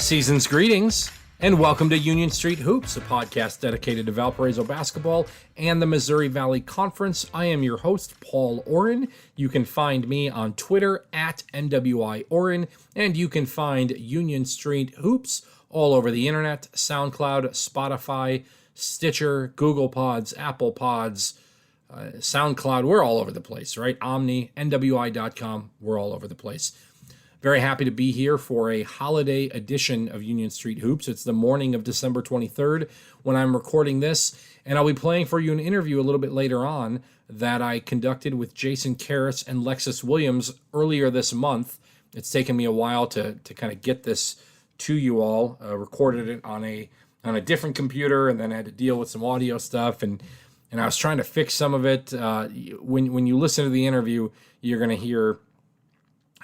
Season's greetings, and welcome to Union Street Hoops, a podcast dedicated to Valparaiso basketball and the Missouri Valley Conference. I am your host, Paul Oren. You can find me on Twitter at NWIOren, and you can find Union Street Hoops all over the internet, SoundCloud, Spotify, Stitcher, Google Pods, ApplePods, SoundCloud. We're all over the place, right? Omni, NWI.com, we're all over the place. Very happy to be here for a holiday edition of Union Street Hoops. It's the morning of December 23rd when I'm recording this, and I'll be playing for you an interview a little bit later on that I conducted with Jason Karys and Lexus Williams earlier this month. It's taken me a while to kind of get this to you all. Recorded it on a different computer, and then I had to deal with some audio stuff, and I was trying to fix some of it. When you listen to the interview, you're going to hear,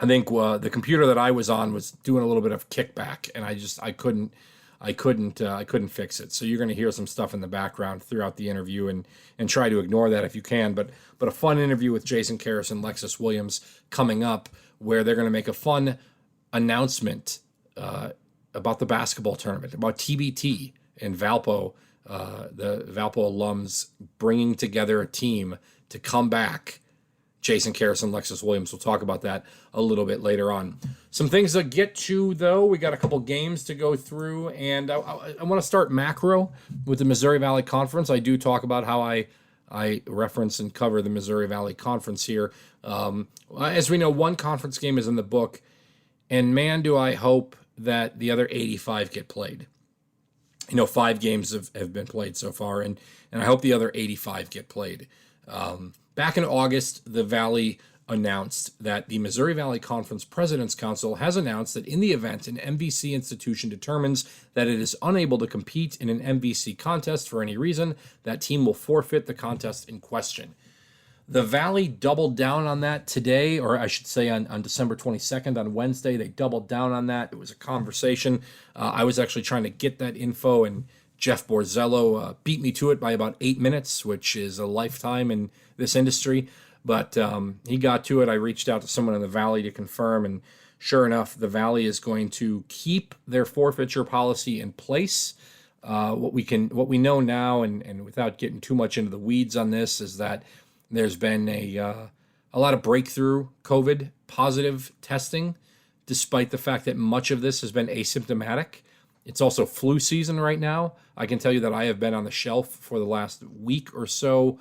I think the computer that I was on was doing a little bit of kickback, and I couldn't fix it. So you're going to hear some stuff in the background throughout the interview, and try to ignore that if you can. But a fun interview with Jason Karys and Lexus Williams coming up, where they're going to make a fun announcement about the basketball tournament, about TBT in Valpo, the Valpo alums bringing together a team to come back. Jason Karys and Lexus Williams. We'll talk about that a little bit later on. Some things to get to, though. We got a couple games to go through, and I want to start macro with the Missouri Valley Conference. I do talk about how I reference and cover the Missouri Valley Conference here. As we know, one conference game is in the book, and man, do I hope that the other 85 get played. 5 games have been played so far, and I hope the other 85 get played. Back in August, the Valley announced that the Missouri Valley Conference President's Council has announced that in the event an MVC institution determines that it is unable to compete in an MVC contest for any reason, that team will forfeit the contest in question. The Valley doubled down on that today, or I should say on December 22nd, on Wednesday. They doubled down on that. It was a conversation. I was actually trying to get that info, and Jeff Borzello beat me to it by about 8 minutes, which is a lifetime in this industry. But he got to it. I reached out to someone in the Valley to confirm, and sure enough, the Valley is going to keep their forfeiture policy in place. What we know now, and without getting too much into the weeds on this, is that there's been a lot of breakthrough COVID positive testing, despite the fact that much of this has been asymptomatic. It's also flu season right now. I can tell you that I have been on the shelf for the last week or so,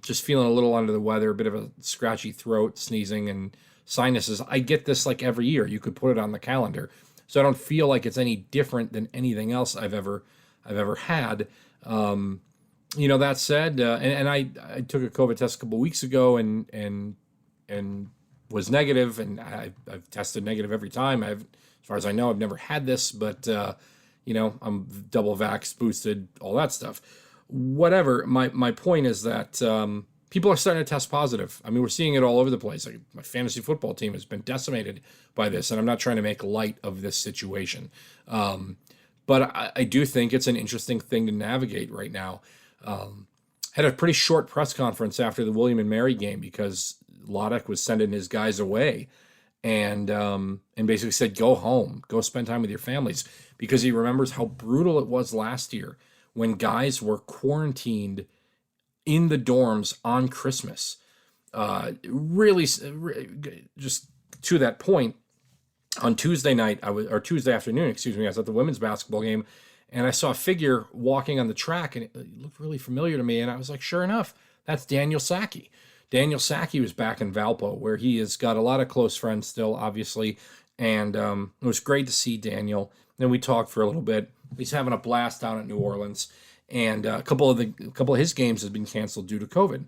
just feeling a little under the weather, a bit of a scratchy throat, sneezing, and sinuses. I get this like every year. You could put it on the calendar. So I don't feel like it's any different than anything else I've ever had. That said, and I took a COVID test a couple weeks ago and was negative, and I've tested negative every time. As far as I know, I've never had this, but I'm double vaxxed, boosted, all that stuff. Whatever. My point is that people are starting to test positive. I mean, we're seeing it all over the place. Like, my fantasy football team has been decimated by this, and I'm not trying to make light of this situation. But I do think it's an interesting thing to navigate right now. Had a pretty short press conference after the William and Mary game because Lodek was sending his guys away, and basically said, go home, go spend time with your families, because he remembers how brutal it was last year when guys were quarantined in the dorms on Christmas. Really, just to that point, on Tuesday afternoon, I was at the women's basketball game, and I saw a figure walking on the track, and it looked really familiar to me, and I was like, sure enough, that's Daniel Sacchi. Daniel Sacchi was back in Valpo, where he has got a lot of close friends still, obviously, and it was great to see Daniel. Then we talked for a little bit. He's having a blast down at New Orleans, and a couple of his games have been canceled due to COVID.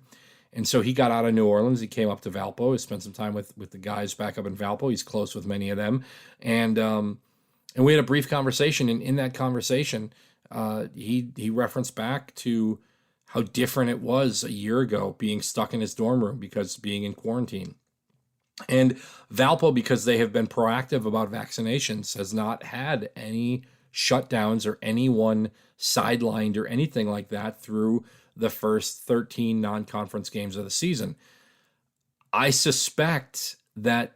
And so he got out of New Orleans. He came up to Valpo. He spent some time with the guys back up in Valpo. He's close with many of them, and we had a brief conversation. And in that conversation, he referenced back to how different it was a year ago being stuck in his dorm room because being in quarantine. And Valpo, because they have been proactive about vaccinations, has not had any shutdowns or anyone sidelined or anything like that through the first 13 non-conference games of the season. I suspect that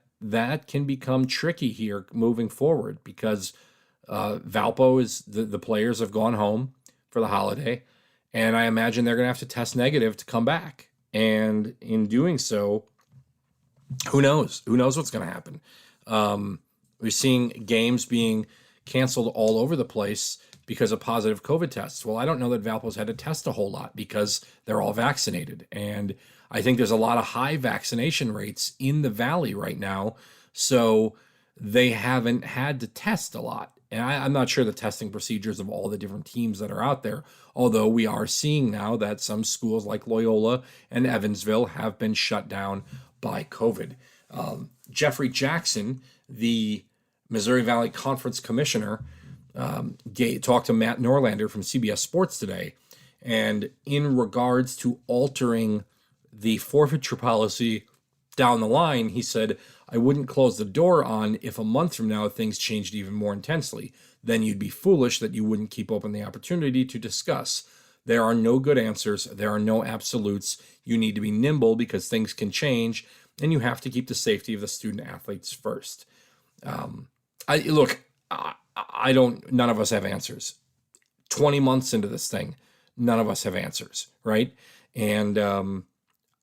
can become tricky here moving forward because Valpo is the players have gone home for the holiday, and I imagine they're going to have to test negative to come back. And in doing so, who knows? Who knows what's going to happen? We're seeing games being canceled all over the place because of positive COVID tests. Well, I don't know that Valpo's had to test a whole lot because they're all vaccinated. And I think there's a lot of high vaccination rates in the Valley right now. So they haven't had to test a lot. And I'm not sure the testing procedures of all the different teams that are out there, although we are seeing now that some schools like Loyola and Evansville have been shut down by COVID. Jeffrey Jackson, the Missouri Valley Conference Commissioner, talked to Matt Norlander from CBS Sports today. And in regards to altering the forfeiture policy down the line, he said, I wouldn't close the door on if a month from now things changed even more intensely. Then you'd be foolish that you wouldn't keep open the opportunity to discuss. There are no good answers. There are no absolutes. You need to be nimble because things can change, and you have to keep the safety of the student athletes first. None of us have answers. 20 months into this thing, none of us have answers, right? And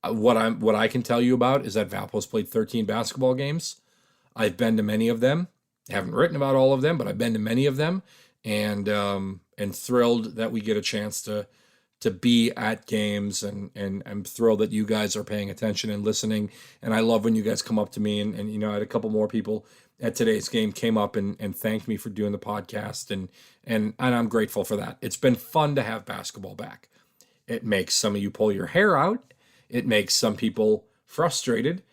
what I can tell you about is that Valpo's played 13 basketball games. I've been to many of them. I haven't written about all of them, but I've been to many of them, and thrilled that we get a chance to be at games, and I'm thrilled that you guys are paying attention and listening. And I love when you guys come up to me, and I had a couple more people at today's game came up and thanked me for doing the podcast, and I'm grateful for that. It's been fun to have basketball back. It makes some of you pull your hair out. It makes some people frustrated,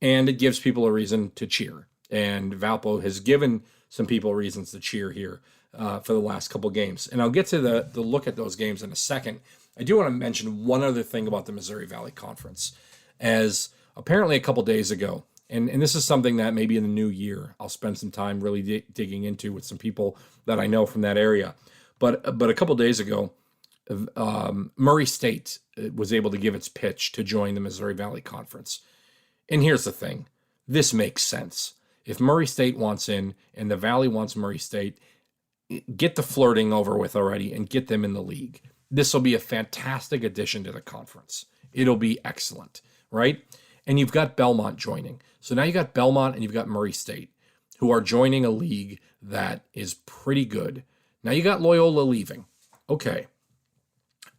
and it gives people a reason to cheer. And Valpo has given some people reasons to cheer here for the last couple games. And I'll get to the look at those games in a second. I do want to mention one other thing about the Missouri Valley Conference. As apparently a couple days ago, and this is something that maybe in the new year I'll spend some time really digging into with some people that I know from that area. But a couple days ago, Murray State was able to give its pitch to join the Missouri Valley Conference. And here's the thing. This makes sense. If Murray State wants in and the Valley wants Murray State, get the flirting over with already and get them in the league. This will be a fantastic addition to the conference. It'll be excellent, right? And you've got Belmont joining. So now you got Belmont and you've got Murray State, who are joining a league that is pretty good. Now you got Loyola leaving. Okay.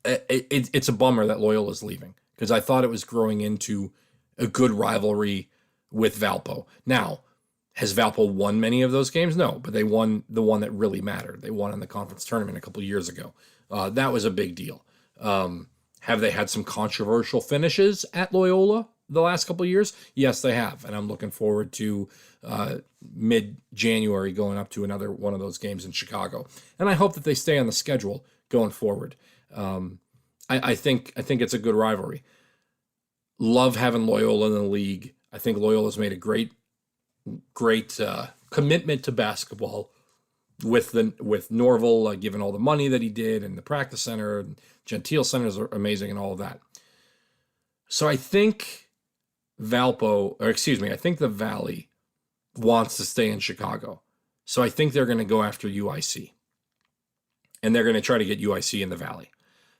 It's a bummer that Loyola's leaving because I thought it was growing into a good rivalry with Valpo. Now, has Valpo won many of those games? No, but they won the one that really mattered. They won in the conference tournament a couple of years ago. That was a big deal. Have they had some controversial finishes at Loyola the last couple of years? Yes, they have. And I'm looking forward to mid-January going up to another one of those games in Chicago. And I hope that they stay on the schedule going forward. I think it's a good rivalry. Love having Loyola in the league. I think Loyola's made a great commitment to basketball with Norville giving all the money that he did, and the practice center and Gentile centers are amazing and all of that. So I think I think the Valley wants to stay in Chicago. So I think they're going to go after UIC, and they're going to try to get UIC in the Valley.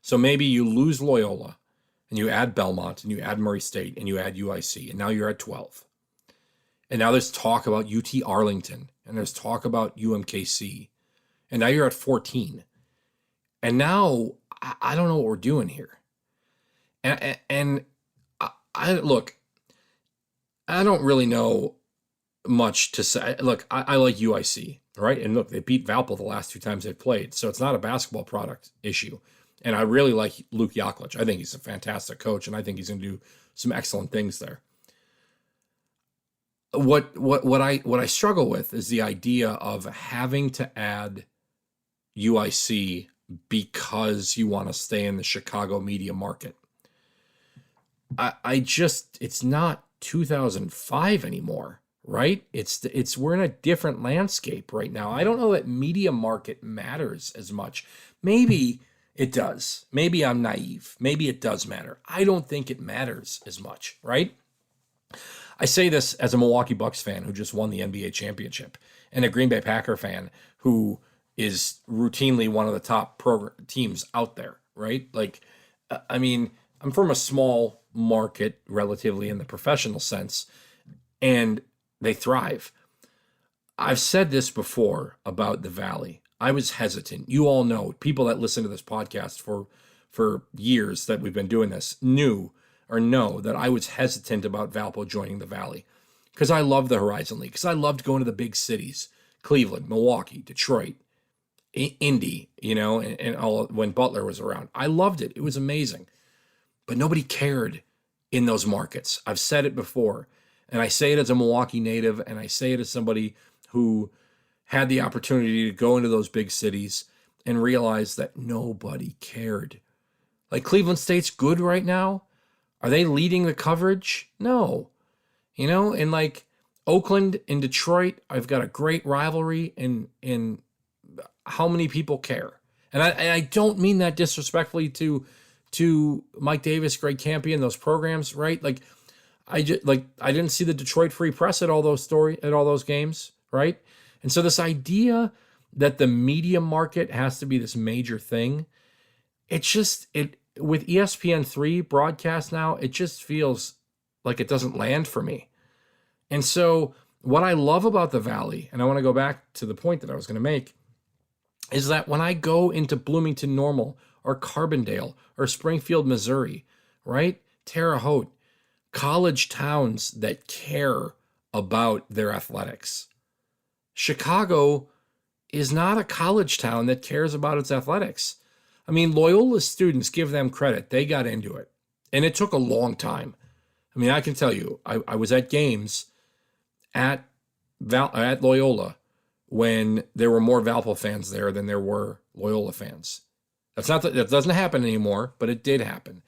So maybe you lose Loyola and you add Belmont and you add Murray State and you add UIC, and now you're at 12. And now there's talk about UT Arlington, and there's talk about UMKC, and now you're at 14. And now I don't know what we're doing here. And I look, I don't really know much to say. Look, I like UIC, right? And look, they beat Valpo the last two times they've played, so it's not a basketball product issue. And I really like Luke Yaklich. I think he's a fantastic coach, and I think he's going to do some excellent things there. What I struggle with is the idea of having to add UIC because you want to stay in the Chicago media market. It's not 2005 anymore, right? We're in a different landscape right now. I don't know that media market matters as much. Maybe it does. Maybe I'm naive. Maybe it does matter. I don't think it matters as much, right? I say this as a Milwaukee Bucks fan who just won the NBA championship, and a Green Bay Packer fan who is routinely one of the top teams out there, right? Like, I mean, I'm from a small market relatively in the professional sense, and they thrive. I've said this before about the Valley. I was hesitant. You all know, people that listen to this podcast for years that we've been doing this knew or know that I was hesitant about Valpo joining the Valley because I love the Horizon League, because I loved going to the big cities, Cleveland, Milwaukee, Detroit, Indy, and all when Butler was around. I loved it. It was amazing. But nobody cared in those markets. I've said it before, and I say it as a Milwaukee native, and I say it as somebody who had the opportunity to go into those big cities and realize that nobody cared. Like, Cleveland State's good right now. Are they leading the coverage? No. And like Oakland and Detroit, I've got a great rivalry in how many people care. And I don't mean that disrespectfully to Mike Davis, Greg Campion, those programs, right? Like, I didn't see the Detroit Free Press at all those games, right? And so this idea that the media market has to be this major thing, with ESPN3 broadcast now, it just feels like it doesn't land for me. And so what I love about the Valley, and I want to go back to the point that I was going to make, is that when I go into Bloomington Normal or Carbondale or Springfield, Missouri, right? Terre Haute, college towns that care about their athletics. Chicago is not a college town that cares about its athletics. I mean, Loyola's students, give them credit. They got into it. And it took a long time. I mean, I can tell you, I was at games at Loyola when there were more Valpo fans there than there were Loyola fans. That doesn't happen anymore, but it did happen.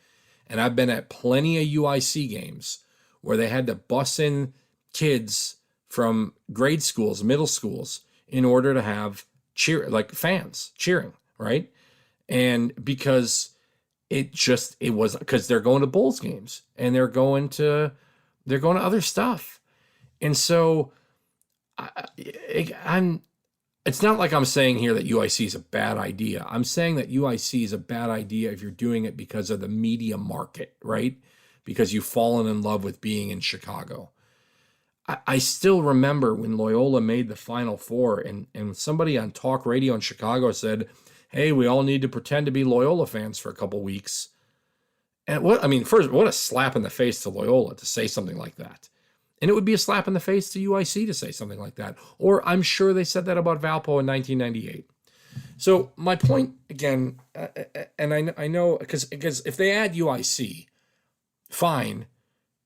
And I've been at plenty of UIC games where they had to bus in kids from grade schools, middle schools, in order to have fans cheering, right? And because it was because they're going to Bulls games and they're going to other stuff. And so it's not like I'm saying here that UIC is a bad idea. I'm saying that UIC is a bad idea if you're doing it because of the media market, right? Because you've fallen in love with being in Chicago. I still remember when Loyola made the Final Four and somebody on talk radio in Chicago said, hey, we all need to pretend to be Loyola fans for a couple weeks. And what a slap in the face to Loyola to say something like that. And it would be a slap in the face to UIC to say something like that. Or I'm sure they said that about Valpo in 1998. So my point, again, and I know, because if they add UIC, fine.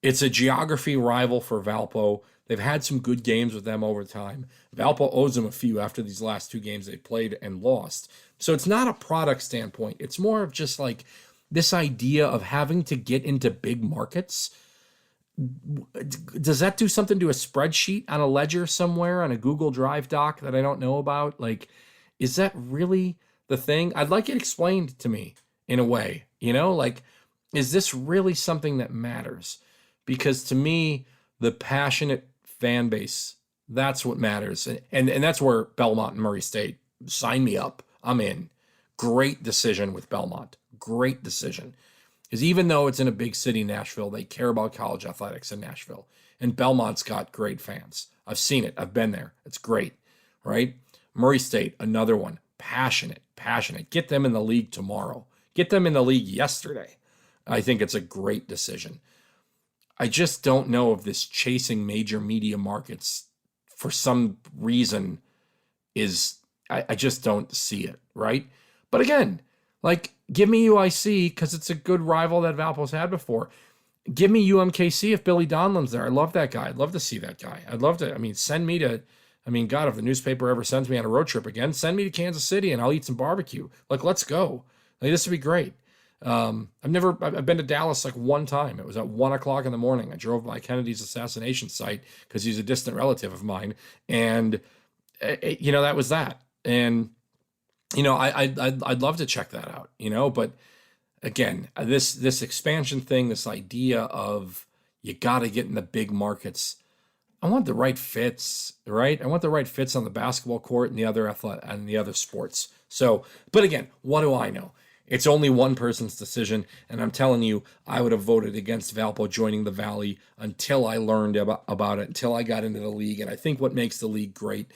It's a geography rival for Valpo. They've had some good games with them over time. Valpo owes them a few after these last two games they played and lost. So it's not a product standpoint. It's more of just like this idea of having to get into big markets. Does that do something to a spreadsheet on a ledger somewhere on a Google Drive doc that I don't know about? Like, is that really the thing? I'd like it explained to me in a way, like, is this really something that matters? Because to me, the passionate fan base, that's what matters. And that's where Belmont and Murray State, sign me up. I'm in. Great decision with Belmont. Great decision. Because even though it's in a big city, Nashville, they care about college athletics in Nashville. And Belmont's got great fans. I've seen it. I've been there. It's great, right? Murray State, another one. Passionate. Get them in the league tomorrow. Get them in the league yesterday. I think it's a great decision. I just don't know if this chasing major media markets for some reason is, I just don't see it, right? But again, like, give me UIC because it's a good rival that Valpo's had before. Give me UMKC if Billy Donlan's there. I love that guy. I'd love to see that guy. I'd love to, send me to, God, if the newspaper ever sends me on a road trip again, send me to Kansas City and I'll eat some barbecue. Like, let's go. Like, this would be great. I've been to Dallas like one time. It was at 1:00 in the morning. I drove by Kennedy's assassination site because he's a distant relative of mine. And, that was that. And, I'd love to check that out, but again, this expansion thing, this idea of you got to get in the big markets. I want the right fits, right? I want the right fits on the basketball court and the other sports. So, but again, what do I know? It's only one person's decision, and I'm telling you, I would have voted against Valpo joining the Valley until I learned about it, until I got into the league. And I think what makes the league great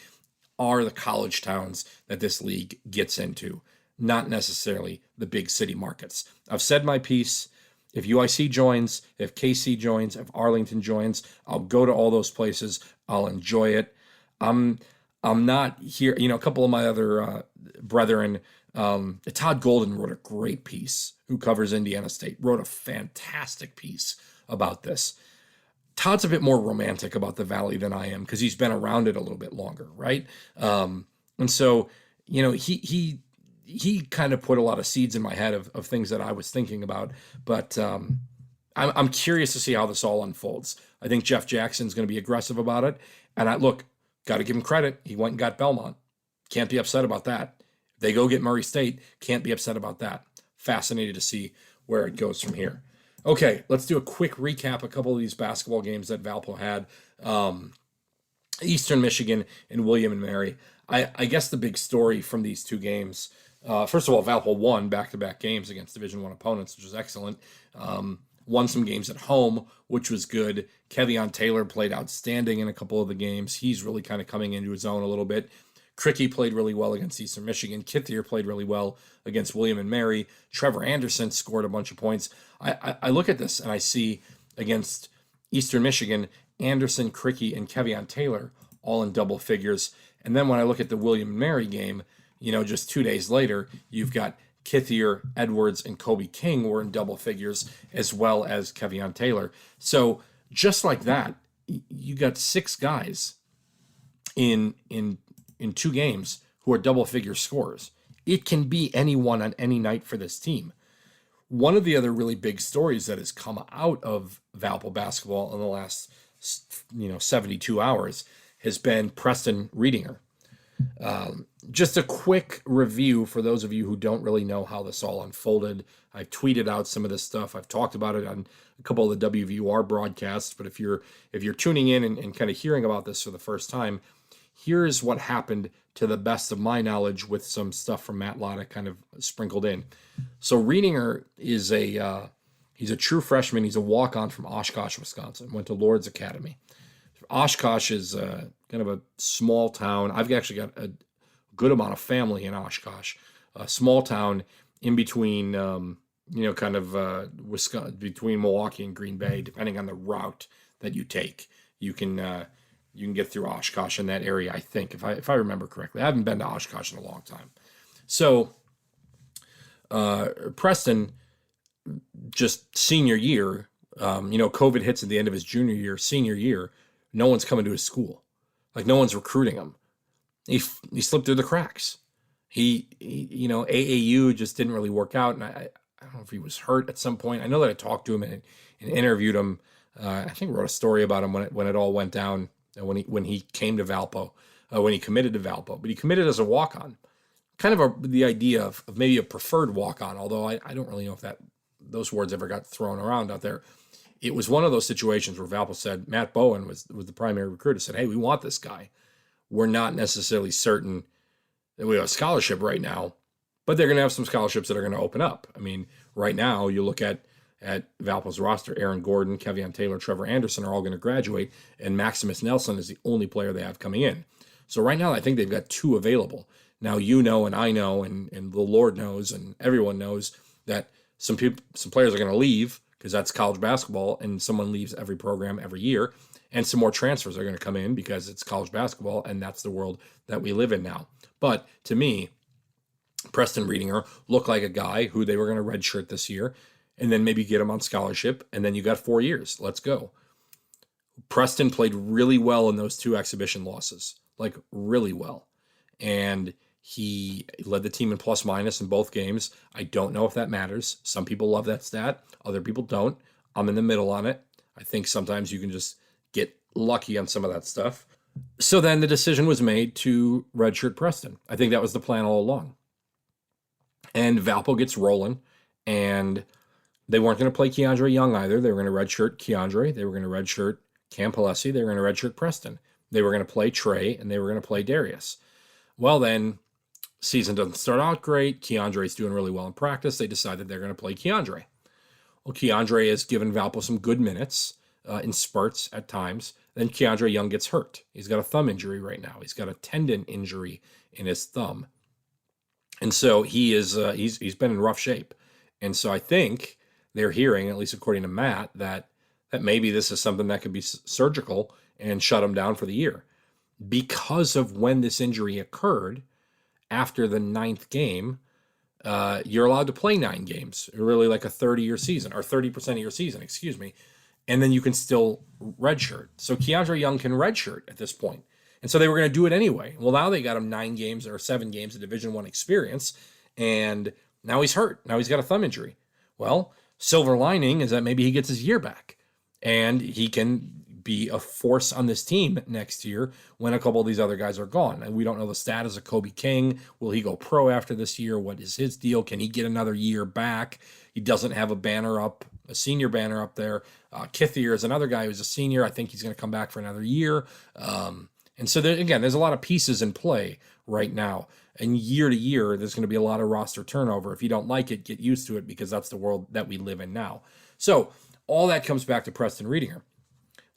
are the college towns that this league gets into, not necessarily the big city markets. I've said my piece. If UIC joins, if KC joins, if Arlington joins, I'll go to all those places. I'll enjoy it. I'm not here. A couple of my other brethren, Todd Golden wrote a great piece, who covers Indiana State, wrote a fantastic piece about this. Todd's a bit more romantic about the Valley than I am because he's been around it a little bit longer, right? And so, he kind of put a lot of seeds in my head of things that I was thinking about. But I'm curious to see how this all unfolds. I think Jeff Jackson's going to be aggressive about it. And got to give him credit. He went and got Belmont. Can't be upset about that. They go get Murray State. Can't be upset about that. Fascinated to see where it goes from here. Okay, let's do a quick recap. A couple of these basketball games that Valpo had. Eastern Michigan and William and Mary. I guess the big story from these two games, first of all, Valpo won back-to-back games against Division I opponents, which was excellent. Won some games at home, which was good. Kevion Taylor played outstanding in a couple of the games. He's really kind of coming into his own a little bit. Cricky played really well against Eastern Michigan. Kithier played really well against William and Mary. Trevor Anderson scored a bunch of points. I look at this and I see against Eastern Michigan, Anderson, Cricky, and Kevion Taylor all in double figures. And then when I look at the William and Mary game, just 2 days later, you've got Kithier, Edwards, and Kobe King were in double figures, as well as Kevion Taylor. So just like that, you got 6 guys in 2 games who are double figure scorers. It can be anyone on any night for this team. One of the other really big stories that has come out of Valpo basketball in the last 72 hours has been Preston Reedinger. Just a quick review for those of you who don't really know how this all unfolded. I've tweeted out some of this stuff. I've talked about it on a couple of the WVUR broadcasts, but if you're tuning in and kind of hearing about this for the first time, here's what happened to the best of my knowledge with some stuff from Matt Lotta kind of sprinkled in. So Reedinger is he's a true freshman. He's a walk-on from Oshkosh, Wisconsin. Went to Lord's Academy. Oshkosh is kind of a small town. I've actually got a good amount of family in Oshkosh. A small town in between, Wisconsin, between Milwaukee and Green Bay, depending on the route that you take. You can get through Oshkosh in that area, I think, if I remember correctly. I haven't been to Oshkosh in a long time. So Preston, just senior year, COVID hits at the end of his junior year, senior year, no one's coming to his school. Like, no one's recruiting him. He slipped through the cracks. He AAU just didn't really work out. And I don't know if he was hurt at some point. I know that I talked to him and interviewed him. I think wrote a story about him when it all went down, when he came to Valpo, when he committed to Valpo. But he committed as a walk-on. Kind of the idea of maybe a preferred walk-on, although I don't really know if those words ever got thrown around out there. It was one of those situations where Valpo said, Matt Bowen was the primary recruiter, said, hey, we want this guy. We're not necessarily certain that we have a scholarship right now, but they're going to have some scholarships that are going to open up. I mean, right now, you look at Valpo's roster, Aaron Gordon, Kevion Taylor, Trevor Anderson are all going to graduate, and Maximus Nelson is the only player they have coming in. So right now, I think they've got 2 available. Now, and I know, and the Lord knows, and everyone knows that some players are going to leave, because that's college basketball, and someone leaves every program every year, and some more transfers are going to come in because it's college basketball, and that's the world that we live in now. But to me, Preston Reedinger looked like a guy who they were going to redshirt this year, and then maybe get him on scholarship, and then you got 4 years. Let's go. Preston played really well in those 2 exhibition losses, like really well, and he led the team in plus minus in both games. I don't know if that matters. Some people love that stat. Other people don't. I'm in the middle on it. I think sometimes you can just get lucky on some of that stuff. So then the decision was made to redshirt Preston. I think that was the plan all along. And Valpo gets rolling, and they weren't going to play Keandre Young either. They were going to redshirt Keandre. They were going to redshirt Cam Palesi, they were going to redshirt Preston. They were going to play Trey, and they were going to play Darius. Well, then, season doesn't start out great. Keandre's doing really well in practice. They decided they're going to play Keandre. Well, Keandre has given Valpo some good minutes in spurts at times. Then Keandre Young gets hurt. He's got a thumb injury right now. He's got a tendon injury in his thumb. And so he's been in rough shape. And so I think they're hearing, at least according to Matt, that maybe this is something that could be surgical and shut him down for the year. Because of when this injury occurred, after the 9th game, you're allowed to play 9 games, really like a 30-year season, or 30% of your season, excuse me. And then you can still redshirt. So Keandre Young can redshirt at this point. And so they were going to do it anyway. Well, now they got him 9 games or 7 games of Division I experience, and now he's hurt. Now he's got a thumb injury. Well, silver lining is that maybe he gets his year back, and he can be a force on this team next year when a couple of these other guys are gone. And we don't know the status of Kobe King. Will he go pro after this year? What is his deal? Can he get another year back? He doesn't have a senior banner up there. Kithier is another guy who's a senior. I think he's going to come back for another year. And so, there's a lot of pieces in play right now. And year to year, there's going to be a lot of roster turnover. If you don't like it, get used to it, because that's the world that we live in now. So all that comes back to Preston Reedinger.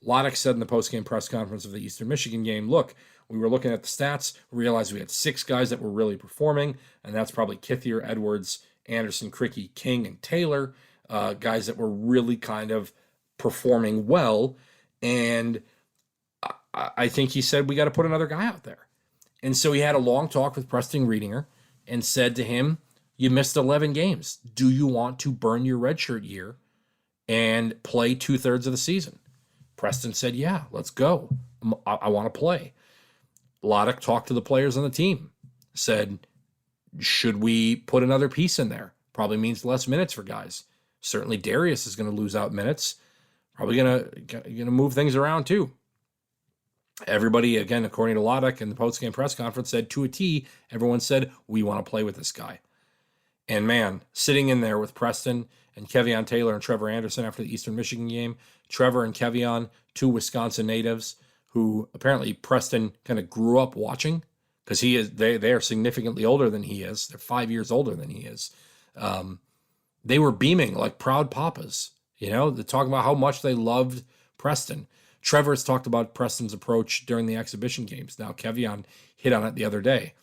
Loddick said in the postgame press conference of the Eastern Michigan game, look, we were looking at the stats, we realized we had 6 guys that were really performing, and that's probably Kithier, Edwards, Anderson, Cricky, King, and Taylor, guys that were really kind of performing well. And I think he said, we got to put another guy out there. And so he had a long talk with Preston Reedinger and said to him, you missed 11 games. Do you want to burn your redshirt year and play 2/3 of the season? Preston said, yeah, let's go. I want to play. Loddick talked to the players on the team, said, should we put another piece in there? Probably means less minutes for guys. Certainly Darius is going to lose out minutes. Probably going to move things around too. Everybody, again, according to Loddick in the postgame press conference, said to a T, everyone said, we want to play with this guy. And man, sitting in there with Preston and Kevion Taylor and Trevor Anderson after the Eastern Michigan game, Trevor and Kevion, 2 Wisconsin natives who apparently Preston kind of grew up watching, because they are significantly older than he is. They're 5 years older than he is. They were beaming like proud papas, they're talking about how much they loved Preston. Trevor's talked about Preston's approach during the exhibition games. Now, Kevion hit on it the other day.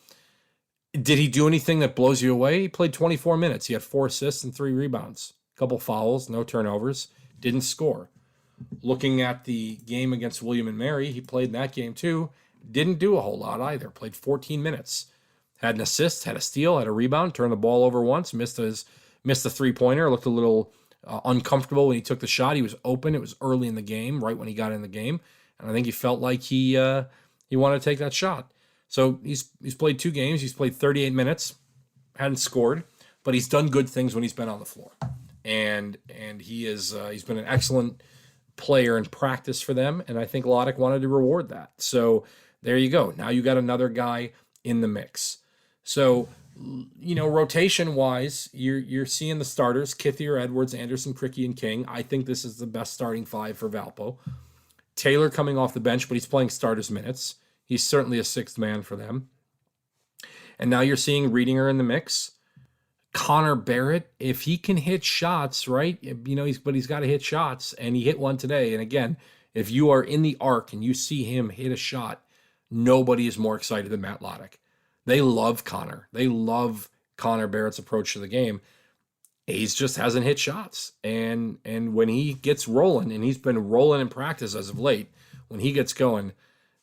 Did he do anything that blows you away? He played 24 minutes. He had 4 assists and 3 rebounds. A couple fouls, no turnovers, didn't score. Looking at the game against William and Mary, he played in that game too. Didn't do a whole lot either. Played 14 minutes. Had an assist, had a steal, had a rebound, turned the ball over once, missed a 3-pointer, looked a little uncomfortable when he took the shot. He was open. It was early in the game, right when he got in the game. And I think he felt like he wanted to take that shot. So he's played 2 games. He's played 38 minutes, hadn't scored, but he's done good things when he's been on the floor. And he's been an excellent player in practice for them, and I think Loddick wanted to reward that. So there you go. Now you got another guy in the mix. So, rotation-wise, you're seeing the starters, Kithier, Edwards, Anderson, Cricky, and King. I think this is the best starting 5 for Valpo. Taylor coming off the bench, but he's playing starters minutes. He's certainly a 6th man for them. And now you're seeing Reedinger in the mix. Connor Barrett, if he can hit shots, right? He's got to hit shots, and he hit one today. And again, if you are in the arc and you see him hit a shot, nobody is more excited than Matt Loddick. They love Connor. They love Connor Barrett's approach to the game. He just hasn't hit shots. And when he gets rolling, and he's been rolling in practice as of late, when he gets going,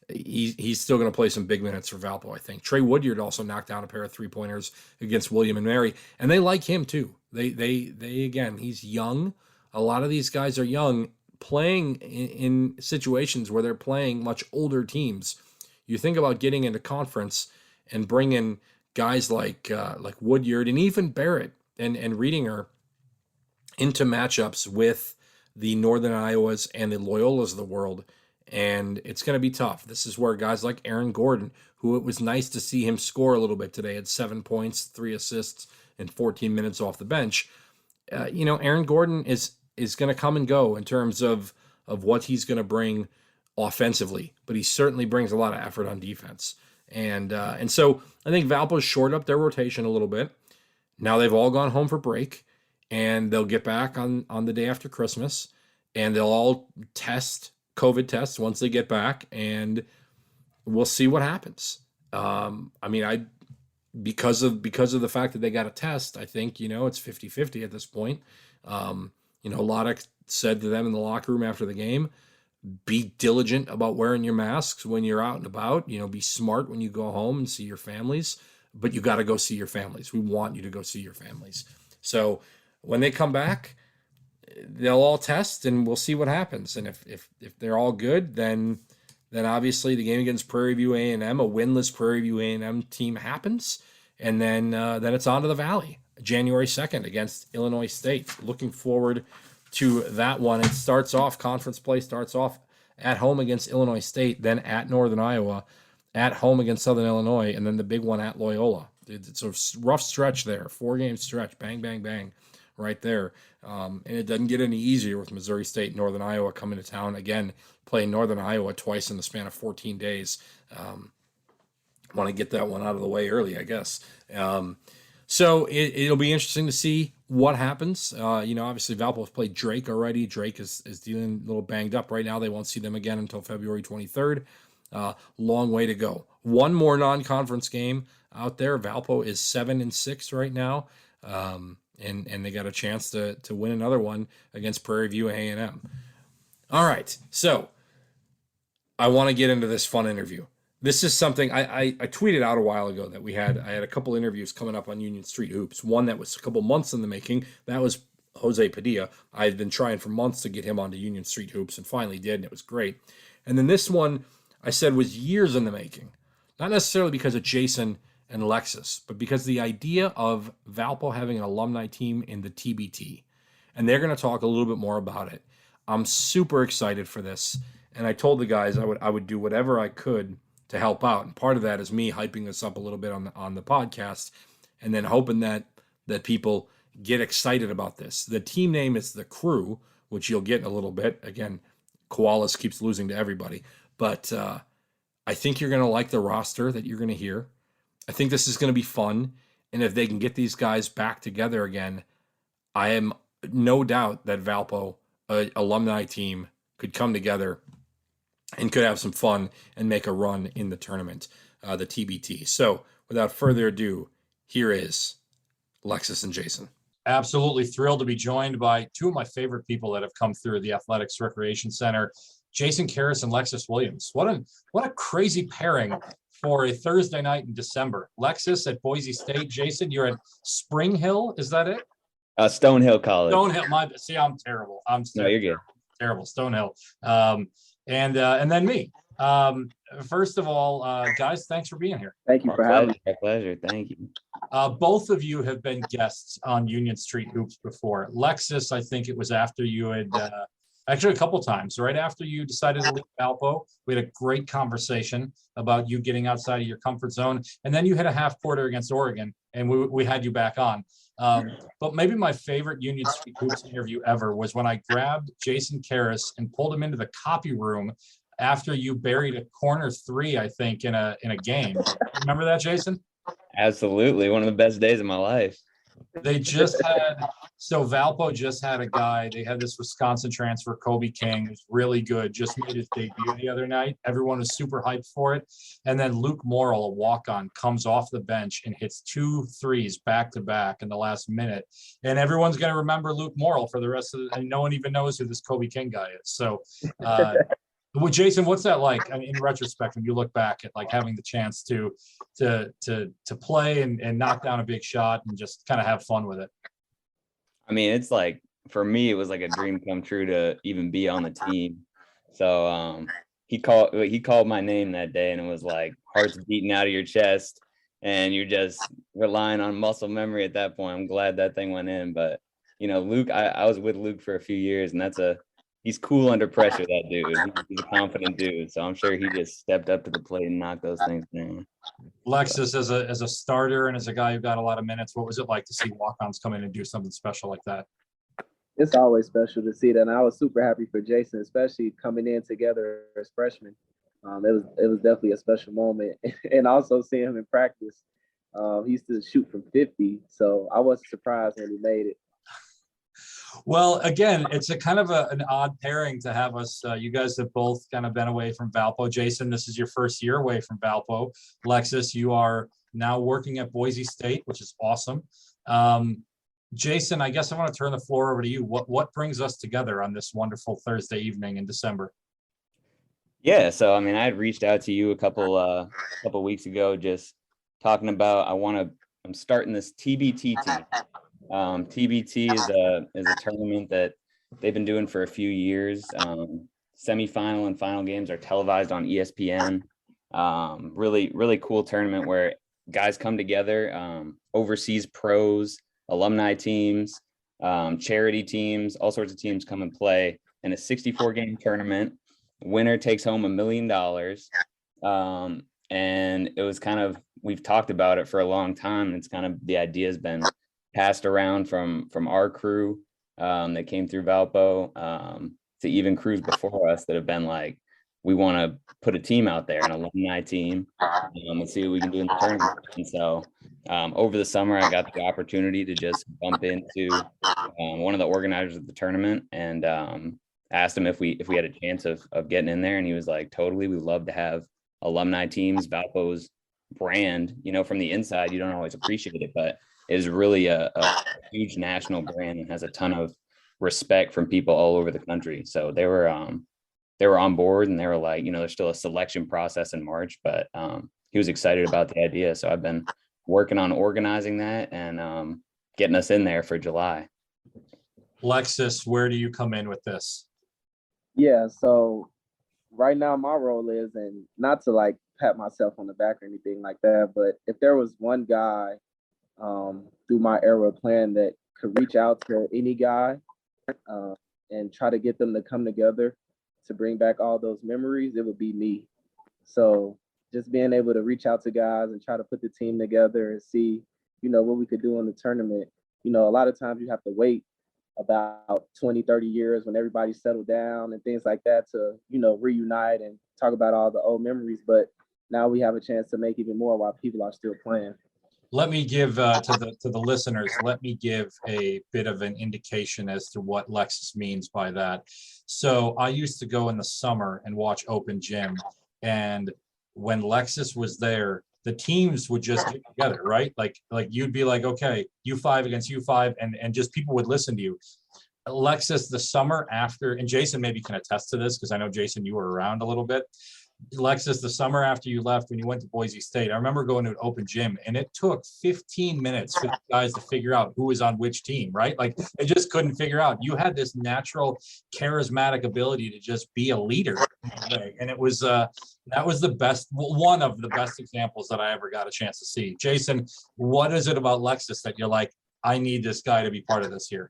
he's still going to play some big minutes for Valpo, I think. Trey Woodyard also knocked down a pair of 3-pointers against William and Mary, and they like him too. They again, he's young. A lot of these guys are young, playing in situations where they're playing much older teams. You think about getting into conference and bringing guys like Woodyard and even Barrett and Reedinger into matchups with the Northern Iowas and the Loyolas of the world. And it's going to be tough. This is where guys like Aaron Gordon, who it was nice to see him score a little bit today, had 7 points, 3 assists, and 14 minutes off the bench. Aaron Gordon is going to come and go in terms of of what he's going to bring offensively, but he certainly brings a lot of effort on defense. And so I think Valpo's shored up their rotation a little bit. Now they've all gone home for break, and they'll get back on the day after Christmas, and they'll all test COVID tests once they get back, and we'll see what happens. Because of the fact that they got a test, I think, it's 50-50 at this point. Loddick said to them in the locker room after the game, be diligent about wearing your masks when you're out and about, be smart when you go home and see your families, but you got to go see your families. We want you to go see your families. So when they come back, they'll all test and we'll see what happens. And if they're all good, then obviously the game against Prairie View A&M, a winless Prairie View A&M team happens. And then it's on to the Valley, January 2nd against Illinois State. Looking forward to that one. It starts off, conference play starts off at home against Illinois State, then at Northern Iowa, at home against Southern Illinois, and then the big one at Loyola. It's a rough stretch there, 4-game stretch, bang, bang, bang, right there. And it doesn't get any easier with Missouri State and Northern Iowa coming to town. Again, playing Northern Iowa twice in the span of 14 days. Want to get that one out of the way early, I guess. So it'll be interesting to see what happens. Obviously Valpo has played Drake already. Drake is dealing a little banged up right now. They won't see them again until February 23rd. Long way to go. One more non-conference game out there. Valpo is 7-6 right now. And they got a chance to win another one against Prairie View A&M. All right. So I want to get into this fun interview. This is something I tweeted out a while ago that I had a couple interviews coming up on Union Street Hoops. One that was a couple months in the making. That was Jose Padilla. I had been trying for months to get him onto Union Street Hoops and finally did, and it was great. And then this one I said was years in the making. Not necessarily because of Jason and Lexus, but because the idea of Valpo having an alumni team in the TBT. And they're going to talk a little bit more about it. I'm super excited for this. And I told the guys I would do whatever I could to help out. And part of that is me hyping this up a little bit on the podcast and then hoping that people get excited about this. The team name is the CRU, which you'll get in a little bit. Again, Koalas keeps losing to everybody. But I think you're going to like the roster that you're going to hear. I think this is going to be fun. And if they can get these guys back together again, I am no doubt that Valpo, an alumni team, could come together and could have some fun and make a run in the tournament, the TBT. So without further ado, here is Lexus and Jason. Absolutely thrilled to be joined by two of my favorite people that have come through the Athletics Recreation Center, Jason Karys and Lexus Williams. What a crazy pairing for a Thursday night in December. Lexus at Boise State. Jason, you're at Spring Hill. Is that it? Stonehill College. Stonehill. See, I'm terrible. No, you're good. Terrible. Stonehill. And then me. First of all, guys, thanks for being here. Thank you for having me. My pleasure. Thank you. Both of you have been guests on Union Street Hoops before. Lexus, I think it was after you had actually a couple times, right after you decided to leave Valpo. We had a great conversation about you getting outside of your comfort zone. And then you hit a half quarter against Oregon, and we had you back on. But maybe my favorite Union Street Hoops interview ever was when I grabbed Jason Karys and pulled him into the copy room after you buried a corner three, I think, in a game. Remember that, Jason? Absolutely. One of the best days of my life. They just had, so Valpo just had a guy, they had this Wisconsin transfer, Kobe King, who's really good, just made his debut the other night. Everyone was super hyped for it. And then Luke Morrill, a walk-on, comes off the bench and hits 2 threes back-to-back in the last minute. And everyone's going to remember Luke Morrill for the rest of the, and no one even knows who this Kobe King guy is. So, well, Jason, what's that like? I mean, in retrospect, when you look back at like having the chance to play and knock down a big shot and just kind of have fun with it. I mean, it's like, for me, it was like a dream come true to even be on the team. So he called my name that day, and it was like heart's beating out of your chest, and you're just relying on muscle memory at that point. I'm glad that thing went in, but Luke, I was with Luke for a few years, and he's cool under pressure, that dude. He's a confident dude. So I'm sure he just stepped up to the plate and knocked those things down. Lexus, as a starter and as a guy who got a lot of minutes, what was it like to see walk-ons come in and do something special like that? It's always special to see that. And I was super happy for Jason, especially coming in together as freshmen. It was definitely a special moment, and also seeing him in practice. He used to shoot from 50, so I wasn't surprised when he made it. Well, again, it's a kind of an odd pairing to have us. You guys have both kind of been away from Valpo. Jason, this is your first year away from Valpo. Lexus, you are now working at Boise State, which is awesome. Jason, I guess I want to turn the floor over to you. What brings us together on this wonderful Thursday evening in December? Yeah, so I mean, I had reached out to you a couple weeks ago, just talking about I'm starting this TBT team. TBT is a tournament that they've been doing for a few years. Semifinal and final games are televised on ESPN. Really cool tournament where guys come together, overseas pros, alumni teams, charity teams, all sorts of teams come and play in a 64-game tournament. Winner takes home $1 million. And it was kind of, we've talked about it for a long time. It's kind of, the idea has been passed around from our crew that came through Valpo to even crews before us that have been like, we want to put a team out there, an alumni team, and see what we can do in the tournament. And so over the summer, I got the opportunity to just bump into one of the organizers of the tournament and asked him if we had a chance of getting in there. And he was like, totally, we'd love to have alumni teams. Valpo's brand, from the inside, you don't always appreciate it, but it is really a huge national brand and has a ton of respect from people all over the country. So they were on board, and they were like, there's still a selection process in March, but he was excited about the idea. So I've been working on organizing that and getting us in there for July. Lexus, where do you come in with this? Yeah, so right now my role is, and not to like pat myself on the back or anything like that, but if there was one guy through my era plan that could reach out to any guy and try to get them to come together to bring back all those memories, it would be me. So just being able to reach out to guys and try to put the team together and see, what we could do in the tournament. A lot of times you have to wait about 20, 30 years when everybody's settled down and things like that to, reunite and talk about all the old memories. But now we have a chance to make even more while people are still playing. Let me give to the listeners, let me give a bit of an indication as to what Lexus means by that. So I used to go in the summer and watch Open Gym. And when Lexus was there, the teams would just get together, right? Like you'd be like, okay, U5 against U5, and just people would listen to you. Lexus, the summer after, and Jason maybe can attest to this because I know, Jason, you were around a little bit. Lexus, the summer after you left, when you went to Boise State, I remember going to an Open Gym, and it took 15 minutes for the guys to figure out who was on which team, right? Like they just couldn't figure out. You had this natural, charismatic ability to just be a leader, and it was that was the best, one of the best examples that I ever got a chance to see. Jason, what is it about Lexus that you're like, I need this guy to be part of this here?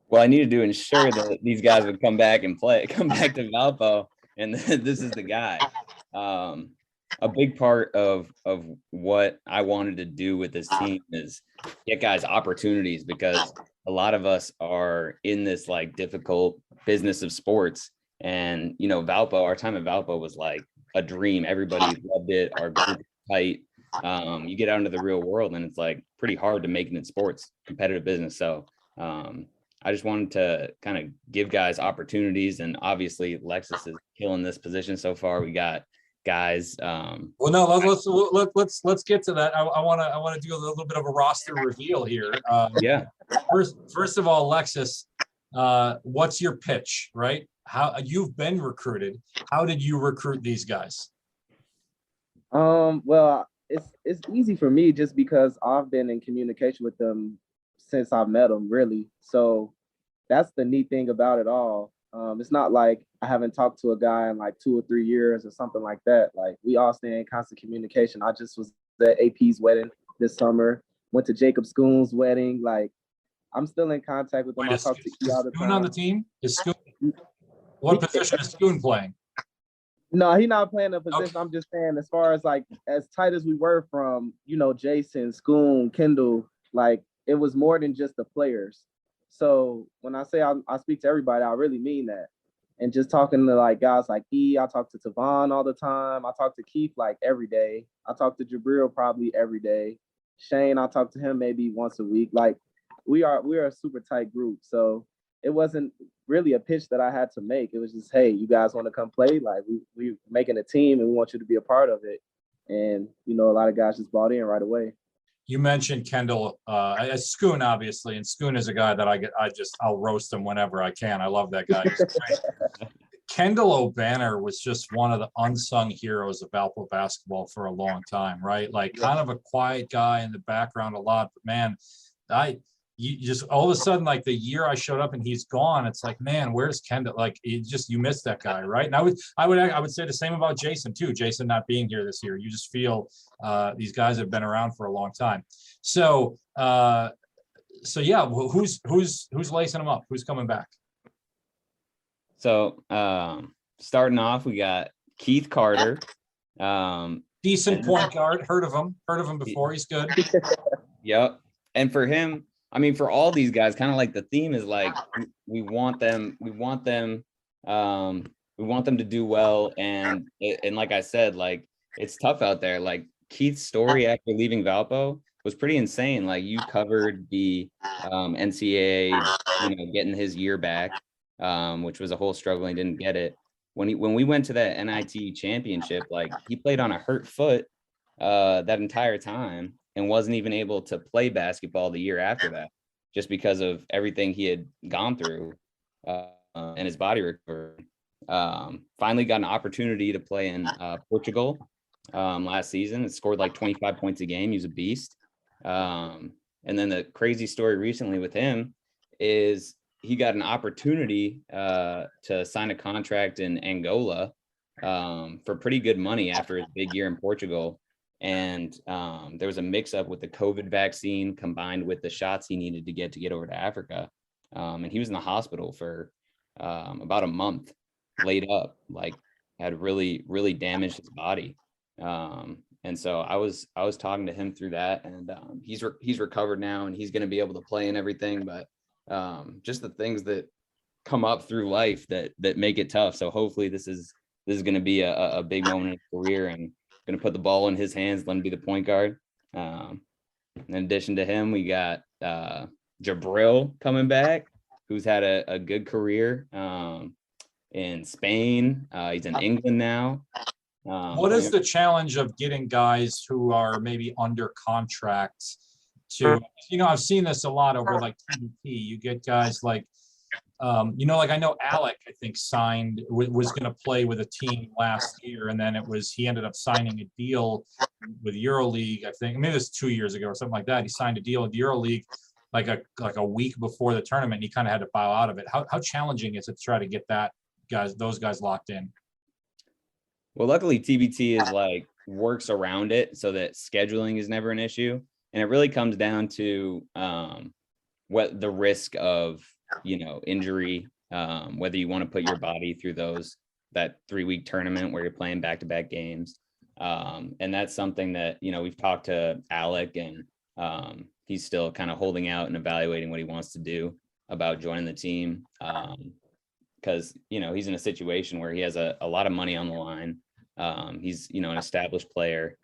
Well, I needed to ensure that these guys would come back to Valpo. And this is the guy. A big part of what I wanted to do with this team is get guys opportunities, because a lot of us are in this like difficult business of sports. And, Valpo, our time at Valpo was like a dream. Everybody loved it. Our group was tight. You get out into the real world and it's like pretty hard to make it in sports, competitive business. So I just wanted to kind of give guys opportunities, and obviously Lexus is killing this position so far. We got guys. Well, no, let's get to that. I want to do a little bit of a roster reveal here. Yeah. First of all, Lexus, what's your pitch, right? How you've been recruited? How did you recruit these guys? Well, it's easy for me just because I've been in communication with them since I met them, really. So that's the neat thing about it all. It's not like I haven't talked to a guy in like 2 or 3 years or something like that. Like we all stay in constant communication. I just was at AP's wedding this summer, went to Jacob Schoon's wedding. Like I'm still in contact with them. I talk to Key all the time. Schoon on the team? Is Schoon? What position is Schoon playing? No, he's not playing a position. Okay. I'm just saying, as far as like as tight as we were from, Jason, Schoon, Kendall, like it was more than just the players. So when I say I speak to everybody, I really mean that. And just talking to like guys like I talk to Tavon all the time. I talk to Keith like every day. I talk to Jabril probably every day. Shane, I talk to him maybe once a week. Like we are a super tight group. So it wasn't really a pitch that I had to make. It was just, hey, you guys want to come play? Like we making a team and we want you to be a part of it. And a lot of guys just bought in right away. You mentioned Kendall, Schoon, obviously, and Schoon is a guy that I'll roast him whenever I can. I love that guy. Kendall O'Banner was just one of the unsung heroes of Valpo basketball for a long time, right? Like kind of a quiet guy in the background a lot, but man, you just all of a sudden, like the year I showed up and he's gone, it's like, man, where's Kendall? Like you miss that guy, right? And I would say the same about Jason too. Jason not being here this year, you just feel these guys have been around for a long time. So yeah, who's lacing them up? Who's coming back? So starting off, we got Keith Carter. Decent point guard. Heard of him before. He's good. Yep. And for him, I mean, for all these guys, kind of like the theme is like we want them to do well, and like I said, like it's tough out there. Like Keith's story after leaving Valpo was pretty insane. Like you covered the NCAA, getting his year back, which was a whole struggle. He didn't get it. When we went to that NIT championship, like he played on a hurt foot that entire time and wasn't even able to play basketball the year after that, just because of everything he had gone through and his body recovery. Finally got an opportunity to play in Portugal last season. It scored like 25 points a game. He was a beast. And then the crazy story recently with him is he got an opportunity to sign a contract in Angola for pretty good money after his big year in Portugal. And there was a mix-up with the COVID vaccine combined with the shots he needed to get over to Africa. And he was in the hospital for about a month, laid up, like had really, really damaged his body. And so I was talking to him through that, and he's recovered now, and he's going to be able to play and everything. But just the things that come up through life that make it tough. So hopefully this is going to be a big moment in his career, and going to put the ball in his hands, let him be the point guard. In addition to him, we got Jabril coming back, who's had a good career in Spain. He's in England now. What is the challenge of getting guys who are maybe under contract to, I've seen this a lot over like TBT. You get guys like, like I know Alec, I think was going to play with a team last year, and then he ended up signing a deal with EuroLeague. I think maybe it was 2 years ago or something like that. He signed a deal with EuroLeague like a week before the tournament. And he kind of had to bow out of it. How challenging is it to try to get those guys locked in? Well, luckily TBT is like works around it so that scheduling is never an issue, and it really comes down to what the risk of injury, whether you want to put your body through that 3-week tournament where you're playing back-to-back games. And that's something that, we've talked to Alec, and he's still kind of holding out and evaluating what he wants to do about joining the team. Because, he's in a situation where he has a lot of money on the line. He's, an established player.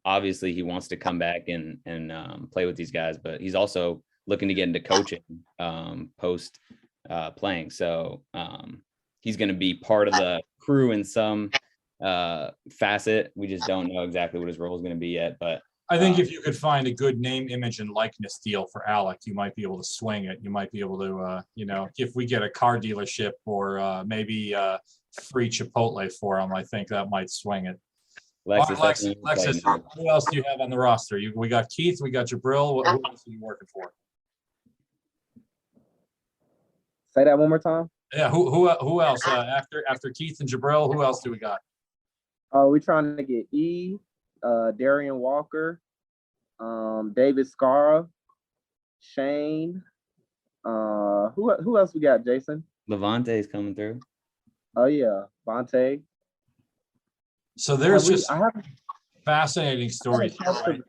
Obviously he wants to come back and play with these guys, but he's also looking to get into coaching post playing. So he's going to be part of the crew in some facet. We just don't know exactly what his role is going to be yet. But I think if you could find a good name, image, and likeness deal for Alec, you might be able to swing it. You might be able to, if we get a car dealership or maybe free Chipotle for him, I think that might swing it. Lexus, who else do you have on the roster? We got Keith, we got Jabril. Who else are you working for? Say that one more time. Yeah, who else? After Keith and Jabril, who else do we got? We're trying to get Darian Walker, David Scara, Shane. Who else we got, Jason? Levante's coming through. Oh yeah, Vontae. So there's fascinating stories. Right?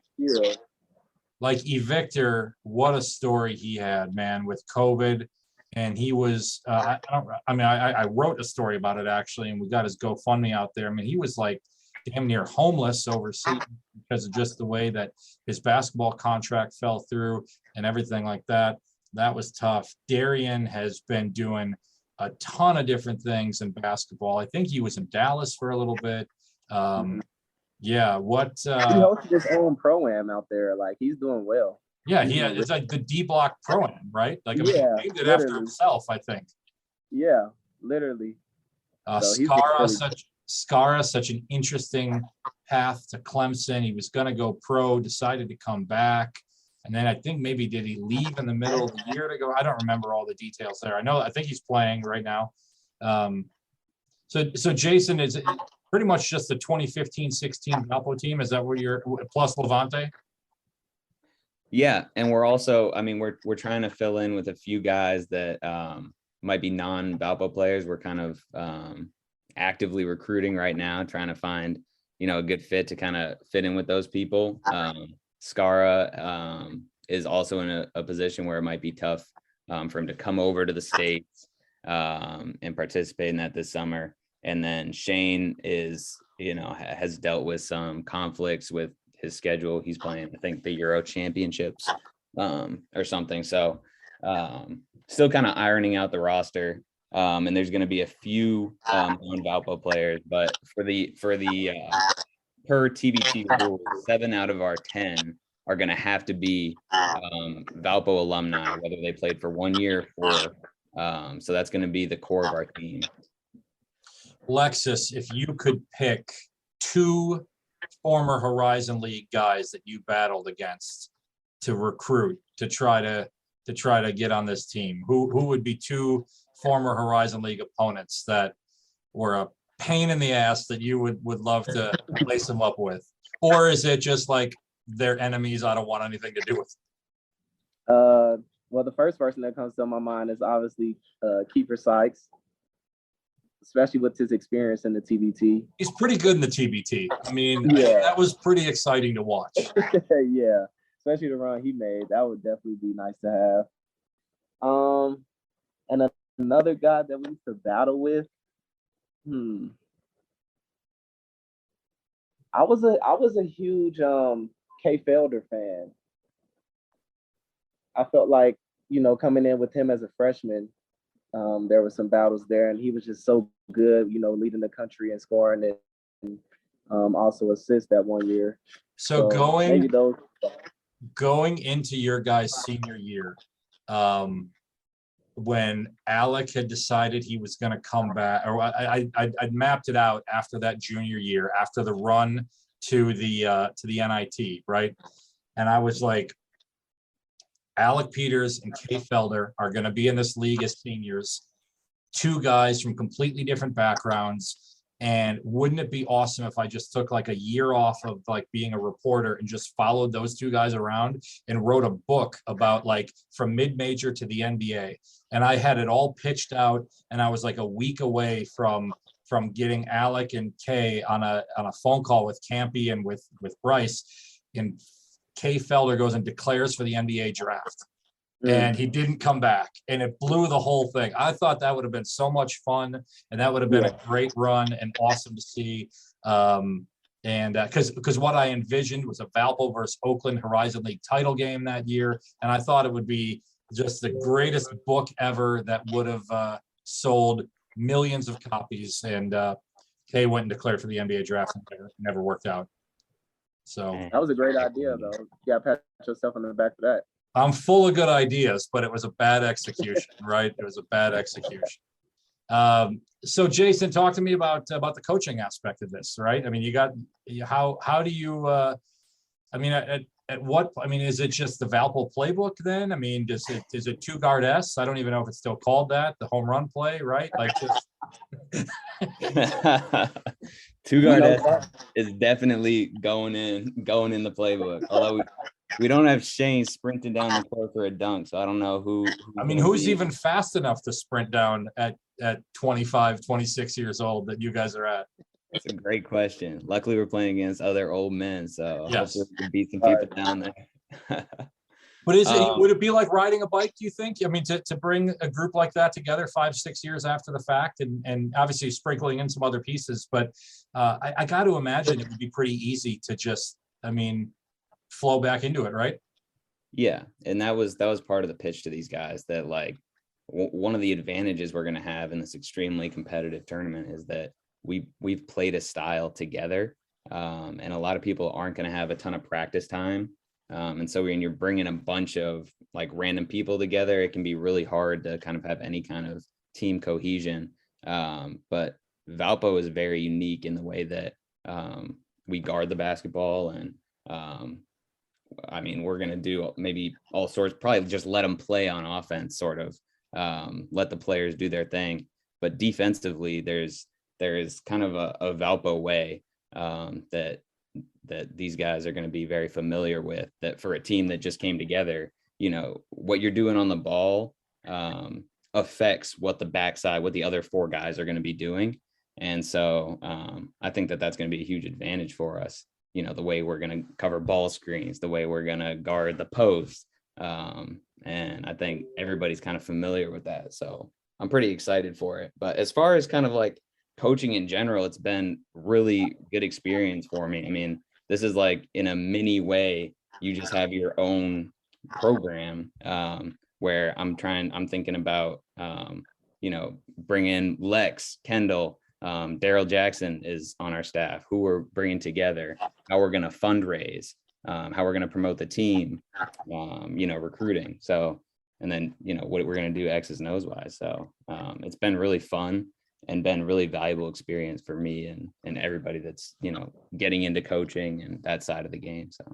like Evictor, what a story he had, man, with COVID. And he was, I wrote a story about it actually, and we got his GoFundMe out there. I mean, he was like damn near homeless overseas because of just the way that his basketball contract fell through and everything like that. That was tough. Darian has been doing a ton of different things in basketball. I think he was in Dallas for a little bit. Yeah, what he hosted his own pro-am out there. Like, he's doing well. yeah, it's like the D Block Pro-Am, right? Like, I mean, Yeah, he named it after himself, I think. Yeah, literally. So Skara, such an interesting path to Clemson. He was going to go pro, decided to come back. And then I think maybe did he leave in the middle of the year to go? I don't remember all the details there. I think he's playing right now. So Jason, is it pretty much just the 2015-16 Valpo team? Is that where you're plus Levante? Yeah, and we're also, I mean, we're trying to fill in with a few guys that might be non-Valpo players. We're kind of actively recruiting right now, trying to find, a good fit to kind of fit in with those people. Skara is also in a position where it might be tough for him to come over to the States and participate in that this summer. And then Shane is, has dealt with some conflicts with his schedule. He's playing, I think, the Euro Championships or something. So still kind of ironing out the roster. And there's going to be a few non-Valpo players, but for the per TBT rules, 7 out of our 10 are going to have to be Valpo alumni, whether they played for 1 year or 4. So that's going to be the core of our team. Lexus, if you could pick 2 former Horizon League guys that you battled against to recruit to try to get on this team, who would be 2 former Horizon League opponents that were a pain in the ass that you would love to lace them up with? Or is it just like they're enemies, I don't want anything to do with? Well, the first person that comes to my mind is obviously Kiefer Sykes, especially with his experience in the TBT. He's pretty good in the TBT. I mean, that was pretty exciting to watch. Yeah, especially the run he made. That would definitely be nice to have. And another guy that we used to battle with. I was a huge K Felder fan. I felt like, coming in with him as a freshman, there were some battles there, and he was just so good, leading the country and scoring it, and also assist that 1 year. So going into your guys' senior year, when Alec had decided he was going to come back, or I'd mapped it out after that junior year, after the run to the NIT, right? And I was like, Alec Peters and Kay Felder are going to be in this league as seniors, 2 guys from completely different backgrounds. And wouldn't it be awesome if I just took like a year off of like being a reporter and just followed those 2 guys around and wrote a book about like from mid-major to the NBA. And I had it all pitched out, and I was like a week away from getting Alec and Kay on a phone call with Campy and with Bryce. And Kay Felder goes and declares for the NBA draft. And he didn't come back, and it blew the whole thing. I thought that would have been so much fun, and that would have been a great run and awesome to see. And because what I envisioned was a Valpo versus Oakland Horizon League title game that year, and I thought it would be just the greatest book ever that would have sold millions of copies. And Kay went and declared for the NBA draft, and never worked out. So that was a great idea, though. You got to pat yourself on the back for that. I'm full of good ideas, but it was a bad execution, right? It was a bad execution. So Jason, talk to me about the coaching aspect of this, right? I mean, how do you, is it just the Valpo playbook then? I mean, is it 2 guard S? I don't even know if it's still called that, the home run play, right? Like just 2 guard S is definitely going in the playbook. Although we don't have Shane sprinting down the court for a dunk, so I don't know who's even fast enough to sprint down at 25, 26 years old that you guys are at? That's a great question. Luckily, we're playing against other old men, so yes, hopefully we can beat some people down there. But would it be like riding a bike, do you think? I mean, to bring a group like that together 5-6 years after the fact, and obviously sprinkling in some other pieces, but I got to imagine it would be pretty easy to just, I mean, flow back into it, right? Yeah, and that was part of the pitch to these guys, that like one of the advantages we're going to have in this extremely competitive tournament is that we've played a style together, and a lot of people aren't going to have a ton of practice time. And so when you're bringing a bunch of like random people together, it can be really hard to kind of have any kind of team cohesion. But Valpo is very unique in the way that we guard the basketball, and I mean, we're going to do maybe all sorts, probably just let them play on offense, sort of let the players do their thing. But defensively, there is kind of a Valpo way that these guys are going to be very familiar with, that for a team that just came together, you know, what you're doing on the ball affects what the other four guys are going to be doing. And so I think that's going to be a huge advantage for us. You know, the way we're going to cover ball screens, the way we're going to guard the post. And I think everybody's kind of familiar with that. So I'm pretty excited for it. But as far as kind of like coaching in general, it's been really good experience for me. I mean, this is like, in a mini way, you just have your own program, where I'm thinking about, you know, bring in Lex, Kendall, Daryl Jackson is on our staff, who we're bringing together, how we're going to fundraise, how we're going to promote the team, you know, recruiting. So, and then, you know, what we're going to do X's and O's wise. So it's been really fun and been really valuable experience for me and everybody that's, you know, getting into coaching and that side of the game. So.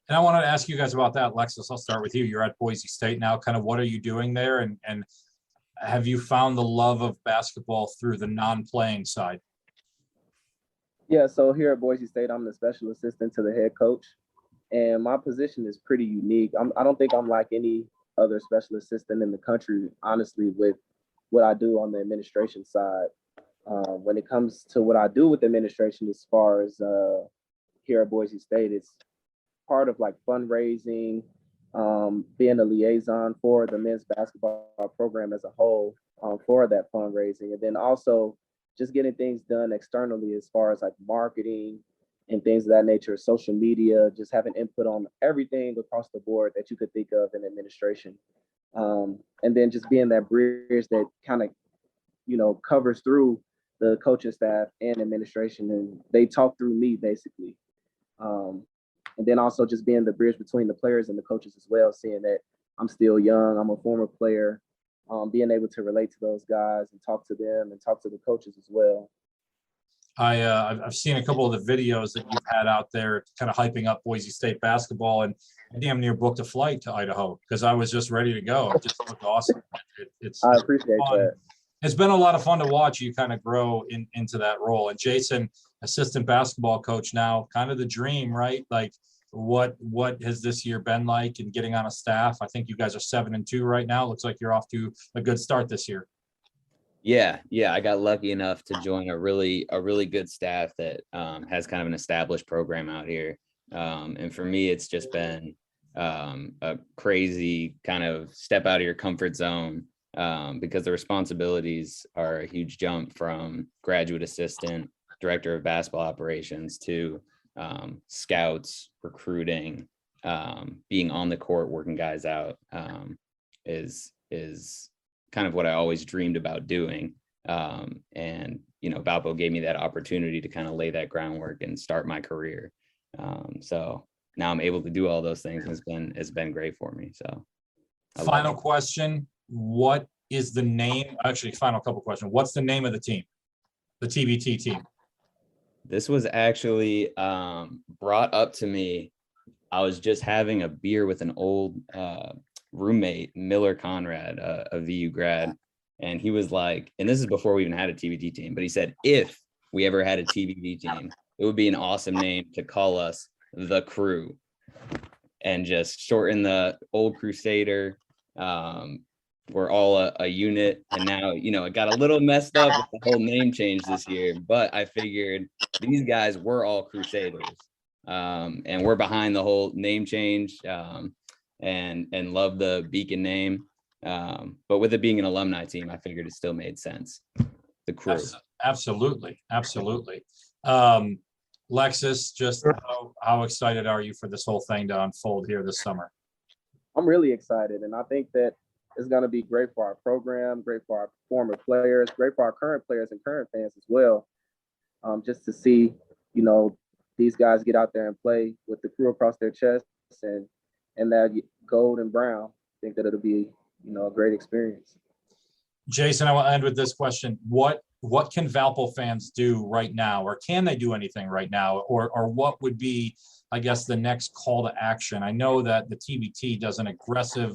And I wanted to ask you guys about that. Lexus, I'll start with you. You're at Boise State now. Kind of what are you doing there? And have you found the love of basketball through the non-playing side? Yeah, so here at Boise State, I'm the special assistant to the head coach. And my position is pretty unique. I don't think I'm like any other special assistant in the country, honestly, with what I do on the administration side. When it comes to what I do with administration, as far as here at Boise State, it's part of like fundraising, being a liaison for the men's basketball program as a whole, for that fundraising, and then also just getting things done externally as far as like marketing and things of that nature, social media, just having input on everything across the board that you could think of in administration. And then just being that bridge that kind of, you know, covers through the coaching staff and administration, and they talk through me basically. And then also just being the bridge between the players and the coaches as well, seeing that I'm still young, I'm a former player, being able to relate to those guys and talk to them and talk to the coaches as well. I've seen a couple of the videos that you've had out there kind of hyping up Boise State basketball, and I damn near booked a flight to Idaho because I was just ready to go. It just looked awesome. I appreciate that. It's been a lot of fun to watch you kind of grow into that role. And Jason, assistant basketball coach now, kind of the dream, right? Like what has this year been like and getting on a staff? I think you guys are 7-2 right now. Looks like you're off to a good start this year. Yeah. I got lucky enough to join a really good staff that has kind of an established program out here. And for me, it's just been a crazy kind of step out of your comfort zone, because the responsibilities are a huge jump from graduate assistant, director of basketball operations to scouts, recruiting, being on the court, working guys out, is kind of what I always dreamed about doing. And, you know, Valpo gave me that opportunity to kind of lay that groundwork and start my career. So now I'm able to do all those things, and it's been great for me. So final question. What is the name? Actually, final couple questions. What's the name of the team? The TBT team. This was actually brought up to me. I was just having a beer with an old roommate, Miller Conrad, a VU grad. And he was like, and this is before we even had a TBT team, but he said, if we ever had a TBT team, it would be an awesome name to call us the CRU, and just shorten the old Crusader. We're all a unit. And now, you know, it got a little messed up with the whole name change this year, but I figured these guys were all Crusaders. And we're behind the whole name change, and love the Beacon name. But with it being an alumni team, I figured it still made sense. The crew. Absolutely. Lexus, just how excited are you for this whole thing to unfold here this summer? I'm really excited, and I think that it's going to be great for our program, great for our former players, great for our current players and current fans as well. Just to see, these guys get out there and play with the crew across their chests and that gold and brown. I think that it'll be, a great experience. Jason, I want to end with this question. What can Valpo fans do right now, or can they do anything right now, or what would be, I guess, the next call to action? I know that the TBT does an aggressive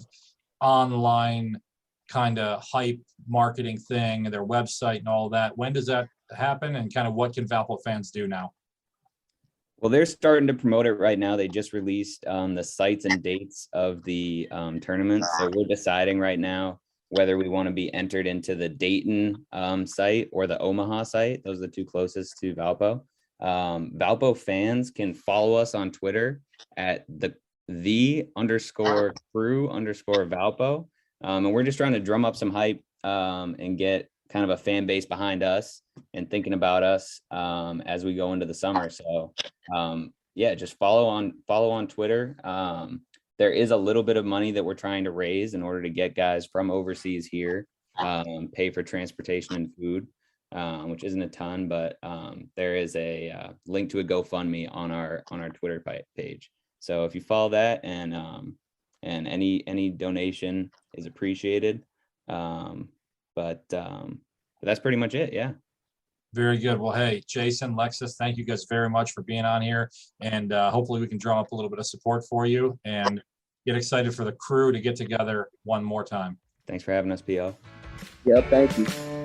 online kind of hype marketing thing, their website and all that. When does that happen, and kind of what can Valpo fans do now? Well, they're starting to promote it right now. They just released the sites and dates of the tournament. So we're deciding right now whether we want to be entered into the Dayton site or the Omaha site. Those are the two closest to Valpo. Valpo fans can follow us on Twitter at _crew_Valpo. And we're just trying to drum up some hype and get kind of a fan base behind us and thinking about us as we go into the summer. So just follow on Twitter. There is a little bit of money that we're trying to raise in order to get guys from overseas here, pay for transportation and food, which isn't a ton, but there is a link to a GoFundMe on our Twitter page. So if you follow that, and any donation is appreciated. But that's pretty much it. Yeah. Very good. Well, hey, Jason, Lexus, thank you guys very much for being on here. And hopefully we can drum up a little bit of support for you and get excited for the crew to get together one more time. Thanks for having us, PO. Yeah, thank you.